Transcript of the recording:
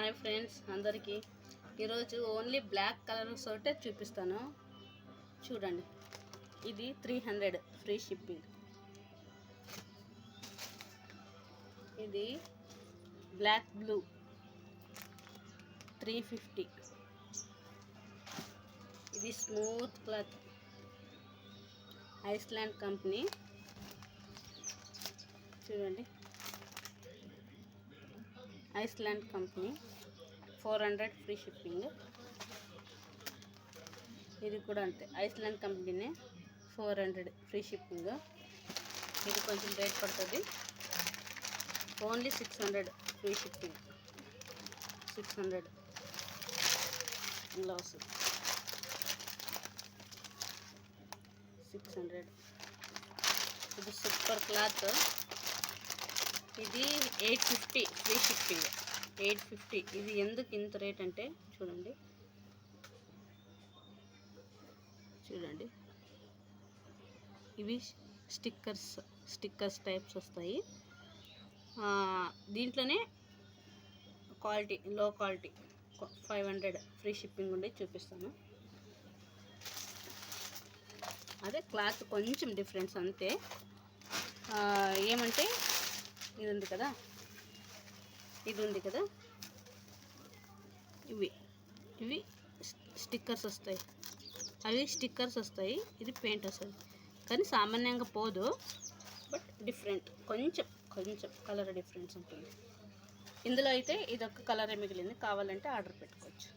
Hi friends అందరికీ ఈరోజు only black colour సోటే చూపిస్తాను. చూడండి, ఇది 300 ఫ్రీ షిప్పింగ్. ఇది బ్లాక్ బ్లూ 350. ఇది స్మూత్ క్లాత్ ఐస్లాండ్ కంపెనీ. చూడండి, ఐస్లాండ్ కంపెనీ 400 ఫ్రీ షిప్పింగ్. ఇది కూడా అంతే, ఐస్లాండ్ కంపెనీనే 400 ఫ్రీ షిప్పింగ్. ఇది కొంచెం రేట్ పడుతుంది, ఓన్లీ 600 ఫ్రీ షిప్పింగ్. 600 గ్లౌస్ 600. ఇది సూపర్ క్లాత్. ఇది 850 ఫ్రీ షిప్పింగ్. 850. ఇది ఎందుకు ఇంత రేట్ అంటే చూడండి, ఇవి స్టిక్కర్స్ టైప్స్ వస్తాయి. దీంట్లోనే క్వాలిటీ, లో క్వాలిటీ 500 ఫ్రీ షిప్పింగ్ ఉండి చూపిస్తాను. అదే క్లాత్ కొంచెం డిఫరెన్స్ అంతే. ఏమంటే ఇది ఉంది కదా, ఇవి స్టిక్కర్స్ వస్తాయి. అవి స్టిక్కర్స్ వస్తాయి, ఇది పెయింట్ వస్తుంది. కానీ సామాన్యంగా పోదు, బట్ డిఫరెంట్, కొంచెం కలర్ డిఫరెన్స్ ఉంటుంది. ఇందులో అయితే ఇదొక్క కలరే మిగిలింది, కావాలంటే ఆర్డర్ పెట్టుకోవచ్చు.